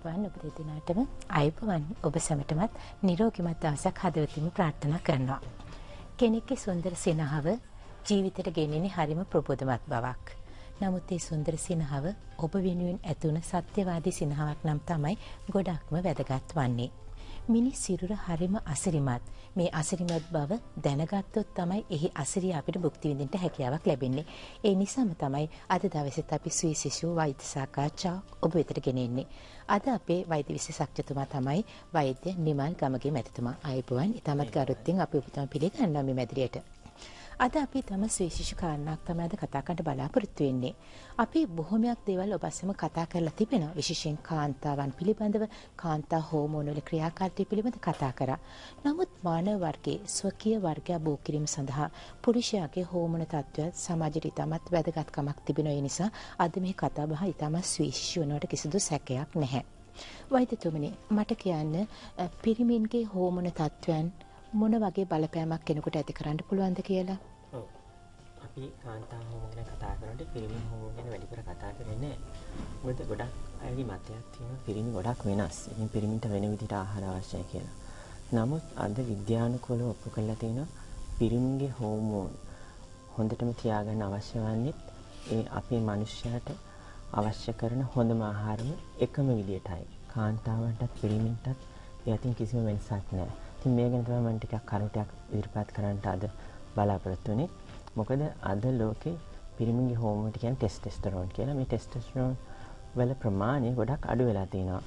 ආයුබෝවන් ඔබ දෙදෙනාටම ආයුබෝවන් ඔබ සැමටමත් නිරෝගීමත් දවසක් හදවතින්ම ප්‍රාර්ථනා කරනවා. කෙනෙක්ගේ සුන්දර සිනහව ජීවිතයට ගෙනෙන්නේ හරිම ප්‍රබෝධමත් බවක්. නමුත් මේ සුන්දර සිනහව ඔබ වෙනුවෙන් ඇතුණ සත්‍යවාදී සිනහවක් නම් තමයි ගොඩක්ම වැදගත් වන්නේ. මිනිස් සිරුර හරිම අසිරිමත්. මේ අසිරිමත් බව දැනගත්තොත් තමයි එහි අසිරිය අපිට භුක්ති විඳින්න හැකියාවක් ලැබෙන්නේ. ඒ නිසාම තමයි අද දවසේත් අපි සුවිශේෂ වෛද්‍ය සාකච්ඡාවක් ඔබ වෙතට ගෙනෙන්නේ. අද අපේ වෛද්‍ය විශේෂඥතුමා තමයි වෛද්‍ය නිමල් ගමගේ මැතිතුමා. ආයුබෝවන්. ඊටමත් ගරුත්වයෙන් අපි ඔබතුමා පිළිගන්නවා මේ මැදිරියට. අද අපි තම විශේෂ කාරණාවක් තමයි අද කතා කරන්න බලාපොරොත්තු වෙන්නේ. අපි බොහොමයක් දේවල් ඔබ අස්සම කතා කරලා තිබෙනවා. විශේෂයෙන් කාන්තාවන් පිළිබඳව, කාන්තා හෝමෝන වල ක්‍රියාකාරීත්වය පිළිබඳව කතා කරා. නමුත් මානව වර්ගයේ ස්වකීය වර්ගය බෝ කිරීම සඳහා පුරුෂයාගේ හෝමෝන තත්ත්වය සමාජයට ඉතාමත් වැදගත්කමක් තිබෙනවා. ඒ නිසා අද මේ කතා බහ ඉතාමත් විශේෂ වෙනවට කිසිදු සැකයක් නැහැ. වෛද්‍යතුමනි, මට කියන්න පිරිමින්ගේ හෝමෝන තත්ත්වයන් මොන වගේ බලපෑමක් කෙනෙකුට ඇති කරන්න පුළුවන්ද කියලා? ඔව්. අපි කාන්තා හෝමෝන ගැන කතා කරනකොට පිරිමි හෝමෝන ගැන වැඩිපුර කතා කරන්නේ නැහැ. මොකද ගොඩක් අයගේ මතයක් තියෙනවා පිරිමි ගොඩක් වෙනස්. ඉතින් පිරිමින්ට වෙන විදිහට ආහාර අවශ්‍යයි කියලා. නමුත් අද විද්‍යානුකූලව ඔප්පු කරලා තියෙනවා පිරිමින්ගේ හෝමෝන හොඳටම තියාගන්න අවශ්‍ය වන්නේ ඒ අපේ මනුෂ්‍යයාට අවශ්‍ය කරන හොඳම ආහාරම එකම විදිහටයි. කාන්තාවන්ටත් පිරිමින්ටත් ඒ අතින් කිසිම වෙනසක් නැහැ. ඉතින් මේ ගැන තමයි මම ටිකක් කරුණක් ඉදිරිපත් කරන්නට අද බලාපොරොත්තු වෙන්නේ. මොකද අද ලෝකේ පිරිමින්ගේ හෝමෝන කියන්නේ ටෙස්ටොස්ටෙරෝන් කියලා. මේ ටෙස්ටොස්ටෙරෝන් වල ප්‍රමාණය ගොඩක් අඩු වෙලා තියෙනවා.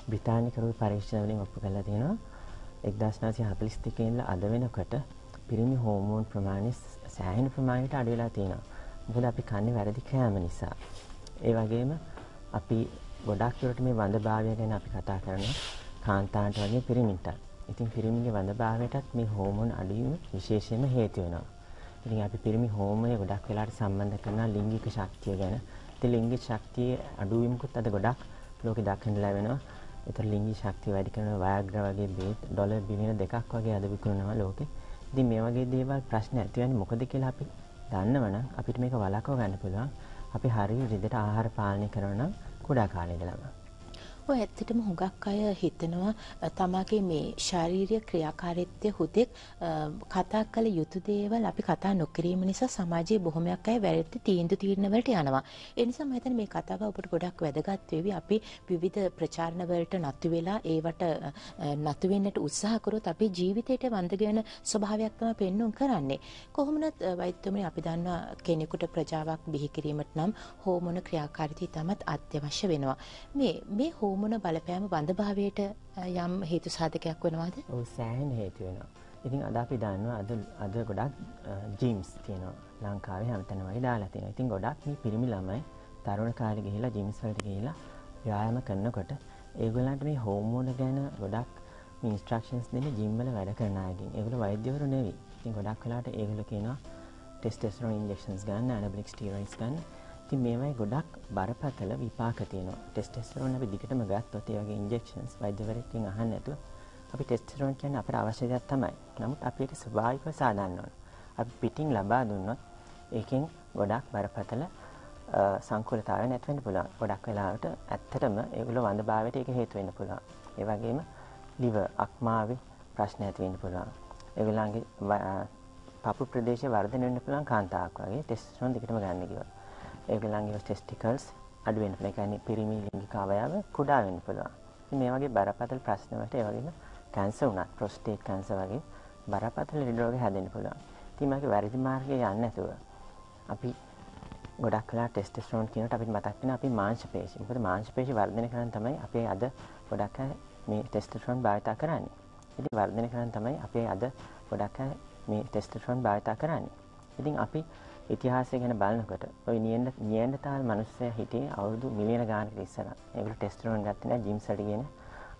බ්‍රිතාන්‍ය කරපු පරීක්ෂණ වලින් ඔප්පු කරලා තියෙනවා 1942 ඉඳලා අද වෙනකොට පිරිමි හෝමෝන ප්‍රමාණය සෑහෙන ප්‍රමාණයකට අඩු වෙලා තියෙනවා. මොකද අපි කන්නේ වැරදි කෑම නිසා. ඒ වගේම අපි ගොඩක් දුරට මේ වඳභාවය ගැන අපි කතා කරනවා කාන්තාන්ට වගේ පිරිමින්ට. ඉතින් පිරිමිගේ වඳභාවයටත් මේ හෝමෝන අඩුවීම විශේෂයෙන්ම හේතු වෙනවා. ඉතින් අපි පිරිමි හෝමෝනය ගොඩක් වෙලාට සම්බන්ධ කරනවා ලිංගික ශක්තිය ගැන. ඉතින් ලිංගික ශක්තියේ අඩුවීමකුත් අද ගොඩක් ලෝකෙ දක්වන්න ලැබෙනවා. ඒතර ලිංගික ශක්තිය වැඩි කරන වයග්‍රා වගේ බේත් ඩොලර් බිලියන 2ක් වගේ අද විකුණනවා ලෝකෙ. ඉතින් මේ වගේ දේවල් ප්‍රශ්න ඇති වෙන්නේ මොකද කියලා අපි දන්නවනම් අපිට මේක වළක්ව ගන්න පුළුවන්. අපි හරිය විදිහට ආහාර පාලනය කරනවා නම් කුඩා කාලේ ඉඳලම. ඔය ඇත්තටම හුඟක් අය හිතනවා තමාගේ මේ ශාරීරික ක්‍රියාකාරීත්වය හුදෙක් කතා කළ යුතු දේවල් අපි කතා නොකිරීම නිසා සමාජයේ බොහොමයක් අය වැරදි තීන්දුව වලට යනවා. ඒ නිසා මම හිතන්නේ මේ කතාව ඔබට ගොඩක් වැදගත් වෙවි. අපි විවිධ ප්‍රචාරණ වලට නතු වෙලා ඒවට නතු වෙන්නට උත්සාහ කරොත් අපේ ජීවිතයට වන්දගෙන ස්වභාවයක් තමයි පෙන්වන්න කරන්නේ. කොහොමනත් වෛද්‍යතුමනි අපි දන්නවා කෙනෙකුට ප්‍රජාවක් බිහි කිරීමට නම් හෝමෝන ක්‍රියාකාරීත්වය තමත් අත්‍යවශ්‍ය වෙනවා. මේ හෝමෝන බලපෑම වඳභාවයට යම් හේතු සාධකයක් වෙනවද? ඔව්, සෑහෙන හේතු වෙනවා. ඉතින් අද අපි දන්නවා අද ගොඩක් ජිම්ස් තියෙනවා. ලංකාවේ හැමතැනම වගේ දාලා තියෙනවා. ඉතින් ගොඩක් මේ පිරිමි ළමයි තරුණ කාලේ ගිහිලා ජිම්ස් වලට ගිහිලා ව්‍යායාම කරනකොට ඒගොල්ලන්ට මේ හෝමෝන ගැන ගොඩක් මේ ඉන්ස්ට්‍රක්ෂන්ස් දෙන්නේ ජිම් වල වැඩ කරන අයගෙන්. ඒගොල්ලෝ වෛද්‍යවරු නෙවෙයි. ඉතින් ගොඩක් වෙලාවට ඒගොල්ලෝ කියනවා ටෙස්ටොස්ටෙරෝන් ඉන්ජෙක්ෂන්ස් ගන්න, ඇනබොලික් ස්ටීරොයිඩ්ස් ගන්න. ඉතින් මේවයි ගොඩක් බරපතල විපාක තියෙනවා. ටෙස්ටොස්ටෙරෝන් අපි දිගටම ගත්තොත් ඒ වගේ ඉන්ජෙක්ෂන්ස් වෛද්‍යවරයෙක්ගෙන් අහන්න නැතුව අපි ටෙස්ටොස්ටෙරෝන් කියන්නේ අපේ අවශ්‍ය දෙයක් තමයි. නමුත් අපි ඒක ස්වභාවිකව සාදන්න ඕන. අපි පිටින් ලබා දුන්නොත් ඒකෙන් ගොඩක් බරපතල සංකූලතාවය නැති වෙන්න පුළුවන්. ගොඩක් වෙලාවට ඇත්තටම ඒගොල්ලෝ වඳභාවයට ඒක හේතු වෙන්න පුළුවන්. ඒ වගේම liver අක්මාවේ ප්‍රශ්න ඇති වෙන්න පුළුවන්. ඒගොල්ලන්ගේ පපු ප්‍රදේශයේ වර්ධනය වෙන්න පුළුවන් කාන්තාවක් වගේ ටෙස්ටොස්ටෙරෝන් දිගටම ගන්න කිව්වොත්. ඒගොල්ලන්ගේ ටෙස්ටිකල්ස් අඩු වෙන්න පුළුවන්. ඒ කියන්නේ පිරිමි ලිංගික අවයව කුඩා වෙන්න පුළුවන්. ඉතින් මේ වගේ බරපතල ප්‍රශ්න වලට ඒ වගේම කැන්සර් උනත් ප්‍රොස්ටේට් කැන්සර් වගේ බරපතල ලෙඩ රෝග හැදෙන්න පුළුවන්. ඉතින් මේක වැරදි මාර්ගයේ යන්නේ නැතුව අපි ගොඩක් වෙලා ටෙස්ටොස්ටෙරෝන් කියනකොට අපිට මතක් වෙන අපි මාංශ පේශි. මොකද මාංශ පේශි වර්ධනය කරන්න තමයි අපේ අද ගොඩක් අය මේ ටෙස්ටොස්ටෙරෝන් භාවිත කරන්නේ. ඉතින් වර්ධනය කරන්න තමයි අපේ අද ගොඩක් අය මේ ටෙස්ටොස්ටෙරෝන් භාවිත කරන්නේ. ඉතින් අපි ඉතිහාසය ගැන බලනකොට ওই නියැන්ඩර්තාල් මිනිස්සයා හිටියේ අවුරුදු මිලියන ගානකට ඉස්සරහ. ඒගොල්ලෝ ටෙස්ටොස්ටෙරෝන් ගත්තේ නැහැ ජිම්ස් වලට ගියේ.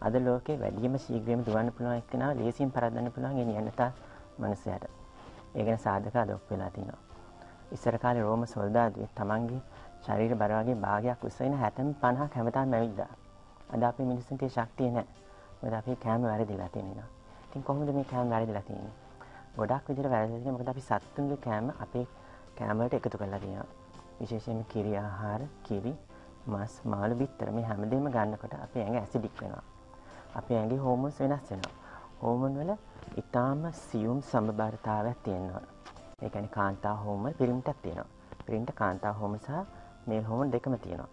අද ලෝකේ වැඩිම ශීඝ්‍රයෙන් දුවන්න පුළුවන් එක්කෙනා ලේසියෙන් පරද්දන්න පුළුවන් මේ නියැන්ඩර්තාල් මිනිස්සයාට. ඒ ගැන සාධක අද ඔප්පු වෙලා තිනවා. ඉස්සර කාලේ රෝම සොල්දාදුවෙක් තමන්ගේ ශරීර බර වගේ භාගයක් උස වෙන 60 50ක් හැමදාම මැවිද්දා. අද අපේ මිනිස්සුන්ට ඒ ශක්තිය නැහැ. මොකද අපේ කෑම වැරදිලා තියෙනවා. ඉතින් කොහොමද මේ කෑම වැරදිලා තියෙන්නේ? ගොඩක් විදිහට වැරදිලා තියෙනවා. මොකද අපි සත්තුන්ගේ කෑම අපේ කෑම වලට එකතු කරලා තියෙනවා. විශේෂයෙන්ම කිරි ආහාර, කිරි, මස් මාළු බිත්තර මේ හැමදේම ගන්නකොට අපේ ඇඟ ඇසිඩික් වෙනවා. අපේ ඇඟේ හෝමෝන්ස් වෙනස් වෙනවා. හෝමෝන් වල ඊටාම සියුම් සමබරතාවයක් තියෙනවා. ඒ කියන්නේ කාන්තා හෝමෝන් පිරිමිටක් තියෙනවා. පිරිමිට කාන්තා හෝමෝන් සහ මේල් හෝමෝන් දෙකම තියෙනවා.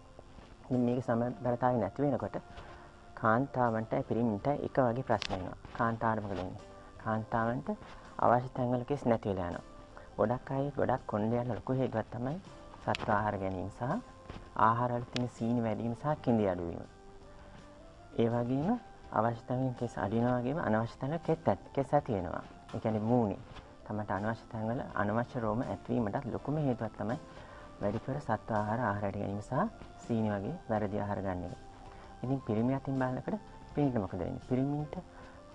ඉතින් මේක සමබරතාවය නැති වෙනකොට කාන්තාවන්ට පිරිමින්ට එක වගේ ප්‍රශ්න වෙනවා. කාන්තාවට මොකද වෙන්නේ? කාන්තාවන්ට අවශ්‍ය තැන්වල කෙස් නැති වෙලා යනවා. ගොඩක් අය ගොඩක් කොණ්ඩේ යන ලොකු හේතුවක් තමයි සත්ව ආහාර ගැනීම සහ ආහාර වල තියෙන සීනි වැඩි වීම සහ කිඳි අඩු වීම. ඒ වගේම අවශ්‍ය තැන්වල කෙස් අඩු වෙනවා වගේම අනවශ්‍ය තැන්වල කෙස් ඇති වෙනවා. ඒ කියන්නේ මූණේ තමයි අනවශ්‍ය තැන්වල අනවශ්‍ය රෝම ඇතිවීමට ලොකුම හේතුවක් තමයි වැඩිපුර සත්ව ආහාරයට ගැනීම සහ සීනි වගේ වැරදි ආහාර ගන්න එක. ඉතින් පිරිමි අතින් බලනකොට පිරිමින්ට මොකද වෙන්නේ? පිරිමින්ට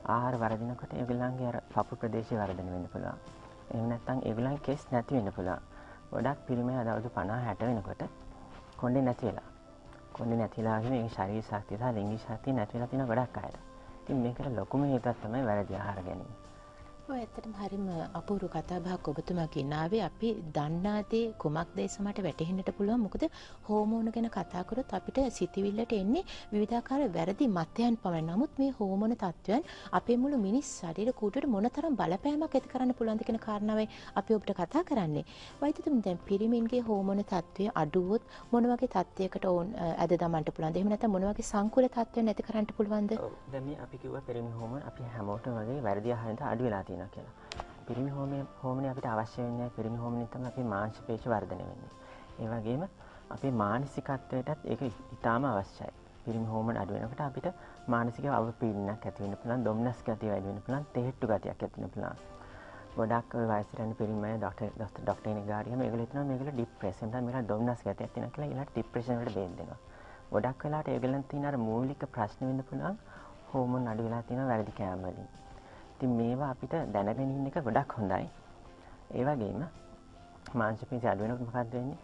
ආහාර වර්ධනකොට ඒගොල්ලන්ගේ අර පපු ප්‍රදේශය වර්ධනය වෙන්න පුළුවන්. එහෙම නැත්නම් ඒගොල්ලන්ගේ කෙස් නැති වෙන්න පුළුවන්. ගොඩක් පිරිමි අවුරුදු 50 60 වෙනකොට කොණ්ඩේ නැති වෙලා. කොණ්ඩේ නැතිලා වගේ මේ ශරීර ශක්තිය සහ ලිංගික ශක්තිය නැති වෙලා තියෙන ගොඩක් අයට. ඉතින් මේකට ලොකුම හේතුවක් තමයි වැරදි ආහාර ගැනීම. ඔය ඇත්තටම හරිම අපූර්ව කතා බහක් ඔබතුමා ගෙනාවේ. අපි දන්නා දේ කුමක්ද සමහරට වැටහෙන්නට පුළුවන්. මොකද හෝමෝන ගැන කතා කරොත් අපිට සිතිවිල්ලට එන්නේ විවිධාකාර වැරදි මතයන් පමණයි. නමුත් මේ හෝමෝන තත්වයන් අපේ මුළු මිනිස් ශරීර කූටුවට මොනතරම් බලපෑමක් ඇති කරන්න පුළුවන්ද කියන කාරණාවයි අපි ඔබට කතා කරන්නේ. වෛද්‍යතුමනි, දැන් පිරිමින්ගේ හෝමෝන තත්වය අඩුවොත් මොන වගේ තත්යකට ඕන් ඇද දමන්න පුළුවන්ද? එහෙම නැත්නම් මොන වගේ සංකූල තත්වයන් ඇති කරන්න පුළුවන්ද? ඔව්. දැන් මේ අපි කිව්වා පිරිමි හෝමෝන අපි හැමෝටම වගේ වැරදි ආහාරෙන් අඩු වෙලා තියෙනවා කියලා. පිරිමි හෝමෝනේ අපිට අවශ්‍ය වෙන්නේ පිරිමි හෝමෝනේ තමයි අපේ මාංශ පේශි වර්ධනය වෙන්නේ. ඒ වගේම අපේ මානසිකත්වයටත් ඒක ඉතාම අවශ්‍යයි. පිරිමි හෝමෝන අඩු වෙනකොට අපිට මානසික අවපීඩනයක් ඇති වෙන්න පුළුවන්, දොම්නස් ගතිය වැඩි වෙන්න පුළුවන්, තෙහෙට්ටු ගතියක් ඇති වෙන්න පුළුවන්. ගොඩක් ඔය වයසට යන පිරිමි අය ડોක්ටර් කෙනෙක් ගාවට ගියාම ඒගොල්ලෝ හිතනවා මේගොල්ලෝ ડિප්‍රෙස් වෙනවා, මේකට දොම්නස් ගතියක් තියෙනවා කියලා. ඊළඟට ડિප්‍රෙෂන් වලට බේත් දෙනවා. ගොඩක් වෙලාවට ඒගොල්ලන් තියෙන අර මූලික ප්‍රශ්න වෙන්න පුළුවන් හෝමෝන් අඩු වෙලා තියෙනවා වැරදි කෑම වලින්. ඉතින් මේවා අපිට දැනගෙන ඉන්න එක ගොඩක් හොඳයි. ඒ වගේම මාංශ පේශි අඩු වෙනකොට මොකක්ද වෙන්නේ?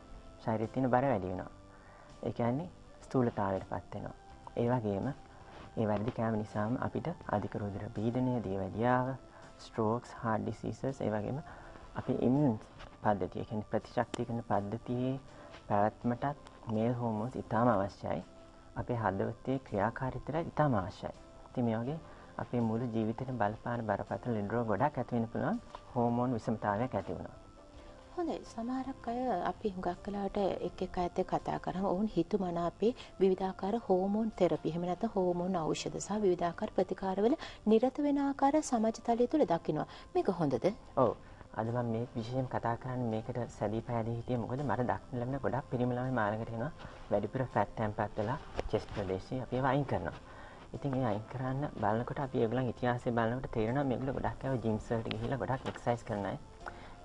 ශරීරයේ තියෙන බර වැඩි වෙනවා. ඒ කියන්නේ ස්ථූලතාවයටපත් වෙනවා. ඒ වගේම ඒ වැරදි කෑම නිසාම අපිට අධික රුධිර පීඩනය, දියවැඩියාව, ස්ට්‍රෝක්ස්, heart diseases, ඒ වගේම අපේ ඉම්යුන් පද්ධතිය, ඒ කියන්නේ ප්‍රතිශක්තිය කරන පද්ධතියේ පැවැත්මටත් මේල් හෝමෝන්ස් ඉතාම අවශ්‍යයි. අපේ හදවතේ ක්‍රියාකාරීත්වයට ඉතාම අවශ්‍යයි. ඉතින් මේ වගේ අපේ මුළු ජීවිතේට බලපාන බරපතල ලෙඩ රෝග ගොඩක් ඇති වෙන්න පුළුවන් හෝමෝන් විෂමතාවයක් ඇති වුණා. හොඳයි. සමහරක් අය අපි හුඟක් කලාට එක් අයත් එක්ක කතා කරාම ඔවුන් හිතුමනාපේ විවිධාකාර හෝමෝන් තෙරපි, එහෙම නැත්නම් හෝමෝන් ඖෂධ සහ විවිධාකාර ප්‍රතිකාරවල නිරත වෙන ආකාරය සමාජ තලය තුල දකිනවා. මේක හොඳද? ඔව්. අද මම මේ විශේෂයෙන් කතා කරන්නේ මේකට සැදී පැහැදී හිටියේ මොකද මට දක්න ලැබෙන ගොඩක් පිරිමි ළමයි මාළකට එනවා වැඩිපුර ෆැට් ටැම්පත් වෙලා චෙස්ට් ප්‍රදේශයේ අපි ඒවා අයින් කරනවා. ඉතින් ඒ අයින් කරන්න බලනකොට අපි ඒගොල්ලන් ඉතිහාසය බලනකොට තේරෙනවා මේගොල්ලෝ ගොඩක් අය ජිම්ස් වලට ගිහිල්ලා ගොඩක් එක්සර්සයිස් කරන අය.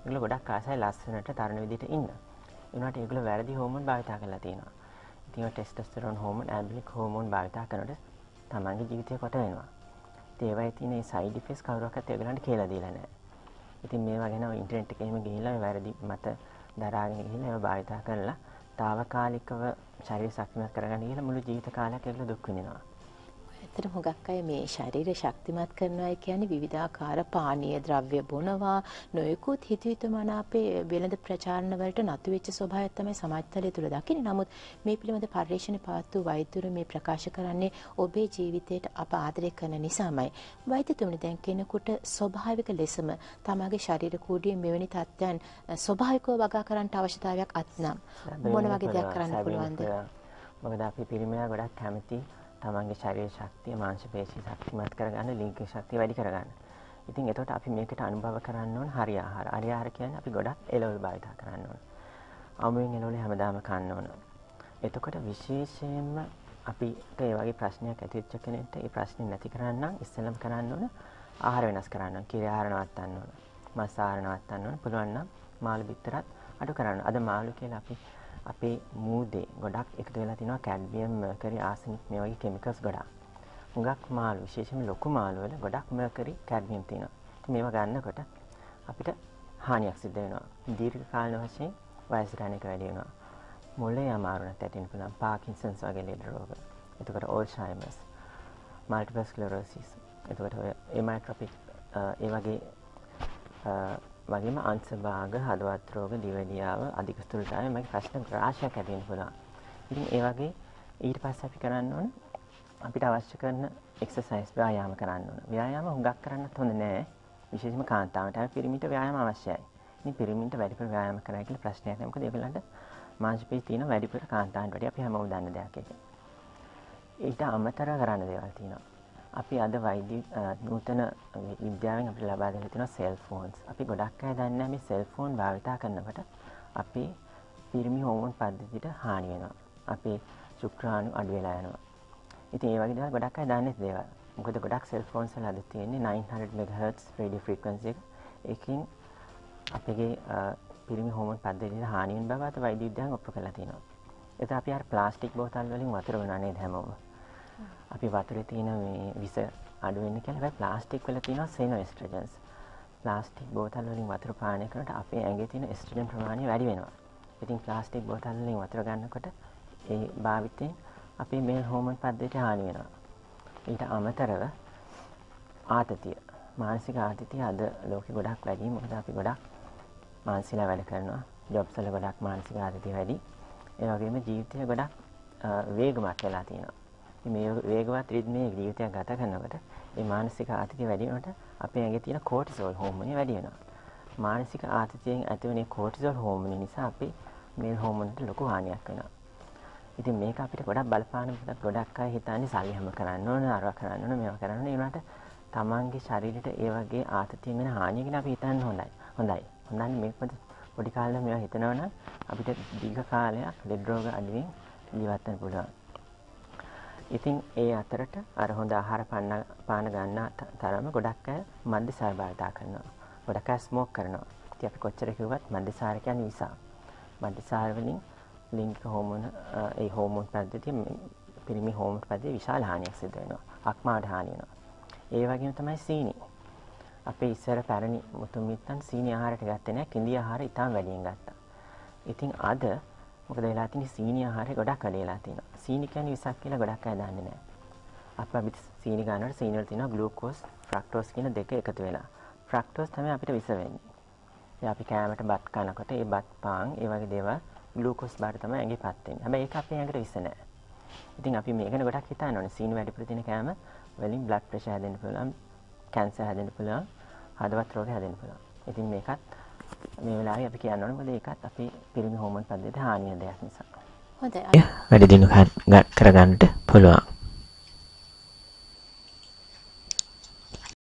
ඒගොල්ලෝ ගොඩක් ආසයි ලස්සනට තරුණ විදිහට ඉන්න. ඒ වුණාට ඒගොල්ලෝ වැරදි හෝමෝන් භාවිතා කරලා තියෙනවා. ඉතින් ඔය ටෙස්ටොස්ටෙරෝන් හෝමෝන්, ඇබ්ලික් හෝමෝන් භාවිතා කරනකොට තමන්ගේ ජීවිතය කොට වෙනවා. ඉතින් ඒවයි තියෙන මේ සයිඩ් ඉෆෙක්ට්ස් කවුරක්වත් ඒගොල්ලන්ට කියලා දීලා නැහැ. ඉතින් මේවා ගැන ඉන්ටර්නෙට් එකේ එහෙම ගිහිල්ලා ඔය වැරදි මත දරාගෙන ගිහිල්ලා ඒවා භාවිතා කරලා తాවකාලිකව ශරීර ශක්තිමත් කරගන්න ගිහිල්ලා මුළු ජීවිත කාලයක් ඒගොල්ලෝ දුක් විඳිනවා. ඇත්තටම හුඟක් අය මේ ශරීර ශක්තිමත් කරනවා කියන්නේ විවිධාකාර පානීය ද්‍රව්‍ය බොනවා, නොයෙකුත් හිතවිතමනාපේ වෙළඳ ප්‍රචාරණ වලට නතු වෙච්ච ස්වභාවයක් තමයි සමාජ තලය තුල දකින්නේ. නමුත් මේ පිළිබඳ පරිශ්‍රණ පාත්තු වෛද්‍යවරු මේ ප්‍රකාශ කරන්නේ ඔබේ ජීවිතයට අප ආදරය කරන නිසාමයි. වෛද්‍යතුමනි, දැන් කෙනෙකුට ස්වභාවික ලෙසම තමගේ ශරීර කූඩුවේ මෙවැනි තත්ත්වයන් ස්වභාවිකව වගා කරන්නට අවශ්‍යතාවයක් අත්නම් මොන වගේ දෙයක් කරන්න පුළුවන්ද? මොකද අපි පිරිමියා ගොඩක් කැමති තමන්ගේ ශරීර ශක්තිය, මාංශ පේශි ශක්තිමත් කරගන්න, ලිංගික ශක්තිය වැඩි කරගන්න. ඉතින් එතකොට අපි මේකට අනුභව කරන්න ඕන හරි ආහාර. හරි ආහාර කියන්නේ අපි ගොඩක් එළවලු භාවිතා කරන්න ඕන. අමුයෙන් එළවලු හැමදාම කන්න ඕන. එතකොට විශේෂයෙන්ම අපිට ඒ වගේ ප්‍රශ්නයක් ඇති වෙච්ච කෙනෙක්ට ඒ ප්‍රශ්නේ නැති කරන්න නම් ඉස්සෙල්ලම කරන්න ඕන ආහාර වෙනස් කරන්න ඕන. කිරි ආහාර නවත්තන්න ඕන. මස් ආහාර නවත්තන්න ඕන. පුළුවන් නම් මාළු බිත්තරත් අඩු කරන්න. අද මාළු කියලා අපි අපේ මූදේ ගොඩක් එකතු වෙලා තිනවා කැඩ්මියම්, මර්කරි, ආසනික් මේ වගේ කෙමිකල්ස් ගොඩක්. හුඟක් මාළු, විශේෂයෙන්ම ලොකු මාළු වල ගොඩක් මර්කරි, කැඩ්මියම් තියෙනවා. ඉතින් මේවා ගන්නකොට අපිට හානියක් සිද්ධ වෙනවා. දීර්ඝ කාලීන වශයෙන් වයසට යන එක වැඩි වෙනවා. මොළේ අමාරු නැත්නම් ඇතිවෙන්න පුළුවන් පාකින්සන්ස් වගේ ලෙඩ රෝග. එතකොට ඕල්ෂයිමර්ස්, මල්ටිපල් ස්ක්ලෙරෝසිස්. එතකොට ඔය එමයිට්‍රොපික් ඒ වගේ වගේම අංශභාග, හදවත් රෝග, දියවැඩියාව, අධික ස්ථූලතාවය මේ ප්‍රශ්න රාශියක් ඇති වෙන්න පුළුවන්. ඉතින් ඒ වගේ ඊට පස්සේ අපි කරන්න ඕන අපිට අවශ්‍ය කරන එක්සර්සයිස් ව්‍යායාම කරන්න ඕන. ව්‍යායාම හුඟක් කරන්නත් හොඳ නෑ. විශේෂයෙන්ම කාන්තාවට. අර පිරිමින්ට ව්‍යායාම අවශ්‍යයි. ඉතින් පිරිමින්ට වැඩිපුර ව්‍යායාම කරා කියලා ප්‍රශ්නයක් නෑ. මොකද ඒගොල්ලන්ට මාංශපේශී තියෙන වැඩිපුර කාන්තාවන්ට වඩා අපි හැමෝම දන්න දෙයක් ඒක. ඊට අමතරව කරන්න දේවල් තියෙනවා. අපි අද වෛද්‍ය නූතන විද්‍යාවෙන් අපිට ලබා දෙලා තියෙනවා සෙල් ෆෝන්ස්. අපි ගොඩක් අය දන්නේ මේ සෙල් ෆෝන් භාවිතා කරනකොට අපේ පිරිමි හෝමෝන් පද්ධතියට හානි වෙනවා. අපේ ශුක්‍රාණු අඩු වෙලා යනවා. ඉතින් ඒ වගේ දේවල් ගොඩක් අය දන්නේ නැති දේවල්. මොකද ගොඩක් සෙල් ෆෝන්ස් වල අද තියෙන්නේ 900 MHz රේඩියෝ ෆ්‍රීකවන්සි එක. ඒකෙන් අපේ පිරිමි හෝමෝන් පද්ධතියට හානි වෙන බව අද වෛද්‍ය විද්‍යාවෙන් ඔප්පු කරලා තියෙනවා. ඒත් අපි අර ප්ලාස්ටික් බෝතල් වලින් වතුර බොනවා නේද හැමෝම. අපි වතුරේ තියෙන මේ විස අඩු වෙන්න කියලා හැබැයි ප්ලාස්ටික් වල තියෙනවා සෙනෝ එස්ට්‍රජන්ස්. ප්ලාස්ටික් බෝතල් වලින් වතුර පානය කරනකොට අපේ ඇඟේ තියෙන එස්ට්‍රජන් ප්‍රමාණය වැඩි වෙනවා. ඉතින් ප්ලාස්ටික් බෝතල් වලින් වතුර ගන්නකොට ඒ භාවිතයෙන් අපේ මේල් හෝමෝන් පද්ධතියට හානි වෙනවා. ඊට අමතරව ආතතිය, මානසික ආතතිය අද ලෝකෙ ගොඩක් වැඩි. මොකද අපි ගොඩක් මානසිකව වැඩ කරනවා. ජොබ්ස් වල ගොඩක් මානසික ආතතිය වැඩි. ඒ වගේම ජීවිතය ගොඩක් වේගවත් වෙලා තියෙනවා. මේ වේගවත් රිද්මේ ජීවිතයක් ගත කරනකොට මේ මානසික ආතතිය වැඩි වෙනකොට අපේ ඇඟේ තියෙන කෝටිසෝල් හෝමෝනය වැඩි වෙනවා. මානසික ආතතියෙන් ඇතිවෙන කෝටිසෝල් හෝමෝනය නිසා අපේ මේල් හෝමෝන්ට ලොකු හානියක් වෙනවා. ඉතින් මේක අපිට ගොඩක් බලපාන මොකද ගොඩක් අය හිතන්නේ සල්ලි හැම කරන්න ඕන, අරවා කරන්න ඕන, මේවා කරන්න ඕන. ඒ වුණාට තමන්ගේ ශරීරයට ඒ වගේ ආතතියෙන් වෙන හානිය ගැන අපි හිතන්න හොඳයි. හොඳයි මේක පොඩි කාලේ මේවා හිතනවා නම් අපිට දීර්ඝ කාලයක් ලෙඩ රෝග අඩුවෙන් ජීවත් වෙන්න පුළුවන්. ඉතින් ඒ අතරට අර හොඳ ආහාර පාන ගන්න තරම ගොඩක් අය මද්යසාර භාවිතා කරනවා. ගොඩක් අය ස්මෝක් කරනවා. ඉතින් අපි කොච්චර කිව්වත් මද්යසාර කියන්නේ විසක්. මද්යසාර වලින් ලිංගික හෝමෝන ඒ හෝමෝන් පද්ධතිය පිරිමි හෝමෝන් පද්ධතිය විශාල හානියක් සිදු වෙනවා. අක්මාවට හානි වෙනවා. ඒ වගේම තමයි සීනි. අපේ ඉස්සර පැරණි මුතුන් මිත්තන් සීනි ආහාරයට ගත්තේ නැහැ. කිඳි ආහාර ඉතාම වැඩියෙන් ගත්තා. ඉතින් අද මොකද වෙලා තියෙන්නේ සීනි ආහාරය ගොඩක් වැඩි වෙලා තියෙනවා. සීනි කියන්නේ විසක් කියලා ගොඩක් අය දන්නේ නැහැ. අපි සීනි ගන්නකොට සීනි වල තියෙනවා ග්ලූකෝස්, ෆ්‍රක්ටෝස් කියන දෙක එකතු වෙලා. ෆ්‍රක්ටෝස් තමයි අපිට විස වෙන්නේ. ඒ අපි කෑමට බත් කනකොට ඒ බත් පාන් ඒ වගේ දේවල් ග්ලූකෝස් බාට තමයි ඇඟේ පත් වෙන්නේ. හැබැයි ඒක අපේ ඇඟට විස නැහැ. ඉතින් අපි මේක ගැන ගොඩක් හිතන්න ඕනේ. සීනි වැඩිපුර තියෙන කෑම වලින් බ්ලඩ් ප්‍රෙෂර් හැදෙන්න පුළුවන්, කැන්සර් හැදෙන්න පුළුවන්, හදවත් රෝග හැදෙන්න පුළුවන්. ඉතින් මේකත් මේ වෙලාවේ අපි කියන්න ඕනේ මොකද ඒකත් අපේ පිරිමි හෝමෝන් පද්ධතියට හානිය දෙයක් නිසා. හොඳයි. වැඩි දියුණු කරගන්නට පුළුවන්.